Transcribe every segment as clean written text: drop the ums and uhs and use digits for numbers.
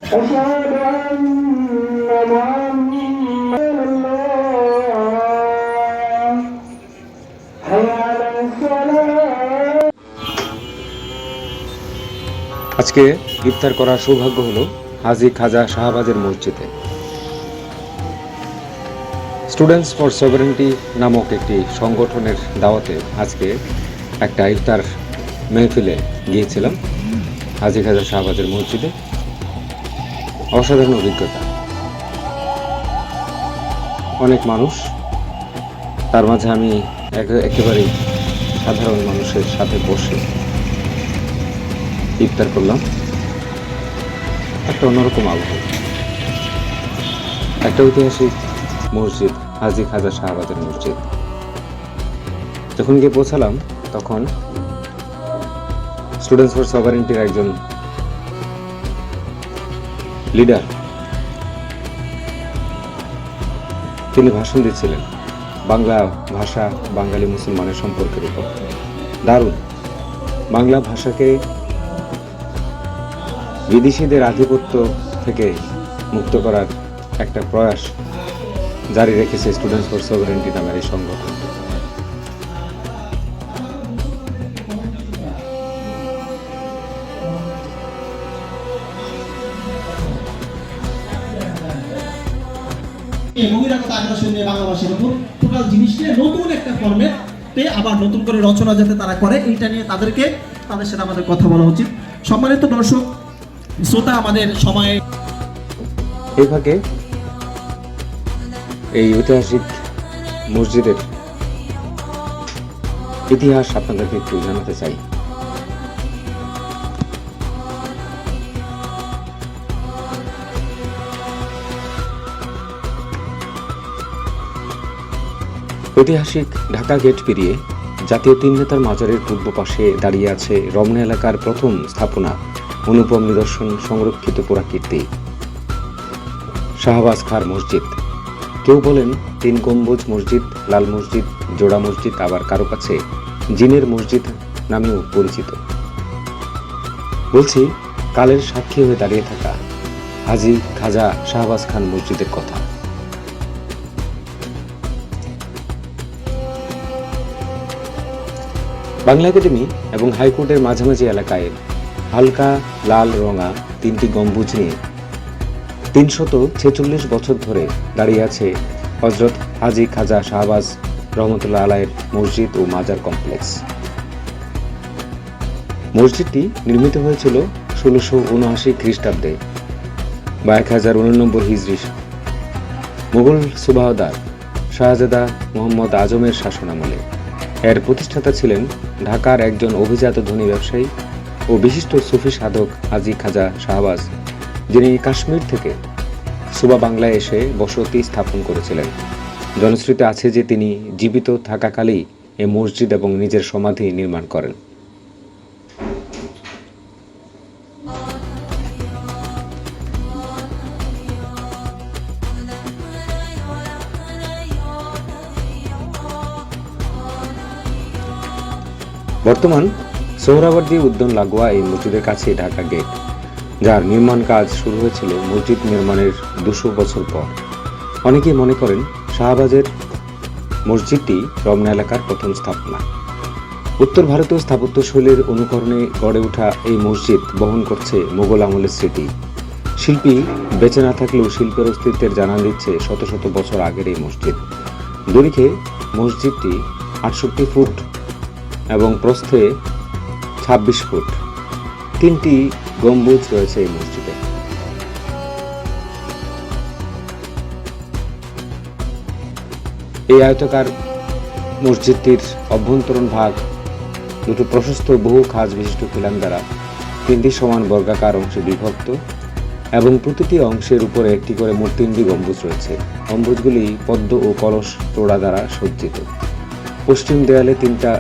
أشهد أن محمدا الله حي على الصلاة। আজকে ইফতার করার সৌভাগ্য হলো হাজী খাজা শাহবাজের মসজিদে। স্টুডেন্টস ফর সভারেন্টি নামক একটি সংগঠনের দাওয়াতে আজকে একটা ইফতার মেহফিলে গিয়েছিলাম হাজী খাজা শাহবাজের মসজিদে। অসাধারণ অভিজ্ঞতা, অনেক মানুষ, তার মাঝে আমি একেবারেই সাধারণ মানুষের সাথে বসে ইফতার করলাম। একটা অন্যরকম আবহাওয়া, একটা ঐতিহাসিক মসজিদ হাজী খাজা শাহবাজের মসজিদ। যখন গিয়ে পৌঁছালাম তখন স্টুডেন্টস ফর সভারেন্টির একজন লিডার তিনি ভাষণ দিচ্ছিলেন বাংলা ভাষা বাঙালি মুসলমানের সম্পর্কের উপর। দারুণ, বাংলা ভাষাকে বিদেশিদের আধিপত্য থেকে মুক্ত করার একটা প্রয়াস জারি রেখেছে স্টুডেন্টস ফর সভারেন্টি নামের এই সংগঠন। বহিরাগত আগ্রাসন নিয়ে বাংলা ভাষার উপর টোটাল জিনিসটা নতুন একটা ফরম্যাটে আবার নতুন করে রচনা যাতে তারা করে, এইটা নিয়ে তাদের সাথে আমাদের কথা বলা উচিত। সম্মানিত দর্শক শ্রোতা, আমাদের সময়ে এই ভাগে এই ঐতিহাসিক মসজিদের ইতিহাস আপনাদেরকে একটু জানাতে চাই। ঐতিহাসিক ঢাকা গেট পেরিয়ে জাতীয় তিন নেতার মাজারের পূর্ব পাশে দাঁড়িয়ে আছে রমনা এলাকার প্রথম স্থাপনা, অনুপম নিদর্শন, সংরক্ষিত পুরাকীর্তি শাহবাজ খাঁর মসজিদ। কেউ বলেন 3 গম্বুজ মসজিদ, লাল মসজিদ, জোড়া মসজিদ, আবার কারো কাছে জিনের মসজিদ নামেও পরিচিত। বলছি কালের সাক্ষী হয়ে দাঁড়িয়ে থাকা হাজী খাজা শাহবাজ খান মসজিদের কথা। বাংলা একাডেমি এবং হাইকোর্টের মাঝামাঝি এলাকায় হালকা লাল রঙা 3টি গম্বুজ নিয়ে 346 বছর ধরে দাঁড়িয়ে আছে হযরত হাজী খাজা শাহবাজ রহমতুল্লাহ আলাইহির মসজিদ ও মাজার কমপ্লেক্স। মসজিদটি নির্মিত হয়েছিল 1679 খ্রিস্টাব্দে বা 1089 হিজরি মুঘল সুবাহদার শাহজাদা মোহাম্মদ আজমের শাসনামলে। এর প্রতিষ্ঠাতা ছিলেন ঢাকার একজন অভিজাত ধনী ব্যবসায়ী ও বিশিষ্ট সুফি সাধক হাজী খাজা শাহবাজ, যিনি কাশ্মীর থেকে সুবা বাংলায় এসে বসতি স্থাপন করেছিলেন। জনশ্রুতি আছে যে তিনি জীবিত থাকাকালেই এ মসজিদ এবং নিজের সমাধি নির্মাণ করেন। বর্তমান সোহরাওয়ার্দী উদ্যান লাগোয়া এই মসজিদের কাছে ঢাকা গেট, যার নির্মাণ কাজ শুরু হয়েছিল মসজিদ নির্মাণের 200 বছর পর। অনেকেই মনে করেন শাহবাজের মসজিদটি রমনা এলাকার প্রথম স্থাপনা। উত্তর ভারতীয় স্থাপত্যশৈলীর অনুকরণে গড়ে ওঠা এই মসজিদ বহন করছে মোগল আমলের স্মৃতি। শিল্পী বেঁচে না থাকলেও শিল্পের অস্তিত্বের জানান দিচ্ছে শত শত বছর আগের এই মসজিদ। দৈর্ঘ্যে মসজিদটি 68 ফুট এবং প্রস্থে 26 ফুট। 3টি গম্বুজ রয়েছে এই মসজিদে। এই আয়তাকার মসজিদটির অভ্যন্তরীণ ভাগ দুটো প্রশস্ত বহু খাঁজ বিশিষ্ট খিলান দ্বারা 3টি সমান বর্গাকার অংশে বিভক্ত এবং প্রতিটি অংশের উপরে একটি করে মোট 3টি গম্বুজ রয়েছে। গম্বুজগুলি পদ্ম ও কলস চূড়া দ্বারা সজ্জিত। পশ্চিম দেয়ালে 3টা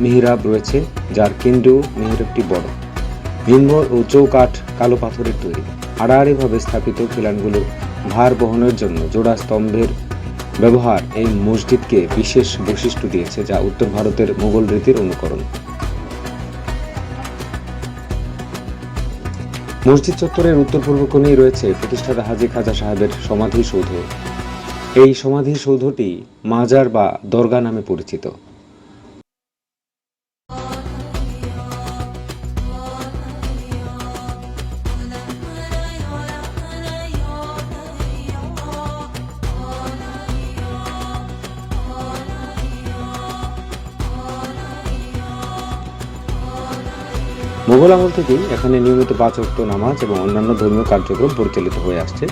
মিহরাব রয়েছে, যার কেন্দ্রীয় মিহরাবটি বড়। মিম্বর ও চৌকাঠ কালো পাথরের তৈরি। আড়াআড়িভাবে স্থাপিত খিলানগুলো ভার বহনের জন্য জোড়া স্তম্ভের ব্যবহার এই মসজিদকে বিশেষ বৈশিষ্ট্য দিয়েছে, যা উত্তর ভারতের মুঘল রীতির অনুকরণ। মসজিদ চত্বরের উত্তর পূর্ব কোণেই রয়েছে প্রতিষ্ঠাতা হাজী খাজা সাহেবের সমাধিসৌধ। এই সমাধিসৌধটি মাজার বা দরগা নামে পরিচিত। মুঘল আমল থেকেই এখানে নিয়মিত 5 ওয়াক্ত নামাজ এবং অন্যান্য ধর্মীয় কার্যক্রম পরিচালিত হয়ে আসছে।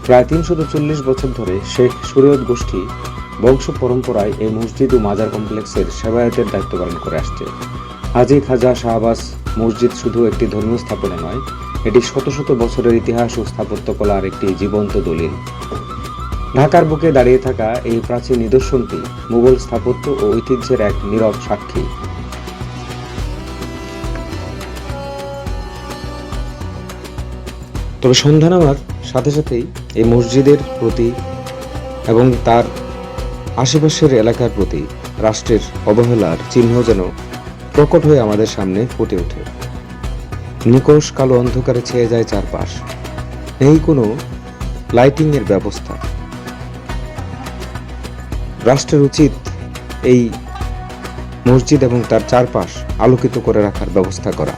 প্রায় 340 বছর ধরে শেখ শরীয়ত গোষ্ঠী বংশ পরম্পরায় এই মসজিদ ও মাজার কমপ্লেক্সের সেবায়েতের দায়িত্ব পালন করে আসছে। হাজী খাজা শাহবাজ মসজিদ শুধু একটি ধর্মীয় স্থাপনা নয়, এটি শত শত বছরের ইতিহাস ও স্থাপত্যকলার একটি জীবন্ত দলিল। ঢাকার বুকে দাঁড়িয়ে থাকা এই প্রাচীন নিদর্শনটি মুঘল স্থাপত্য ও ঐতিহ্যের এক নীরব সাক্ষী। তবে সন্ধ্যা নামার সাথে সাথেই এই মসজিদের প্রতি এবং তার আশেপাশের এলাকার প্রতি রাষ্ট্রের অবহেলার চিহ্ন যেন প্রকট হয়ে আমাদের সামনে ফুটে ওঠে। নিকষ কালো অন্ধকারে ছেয়ে যায় চারপাশ, নেই কোনো লাইটিংয়ের ব্যবস্থা। রাষ্ট্রের উচিত এই মসজিদ এবং তার চারপাশ আলোকিত করে রাখার ব্যবস্থা করা।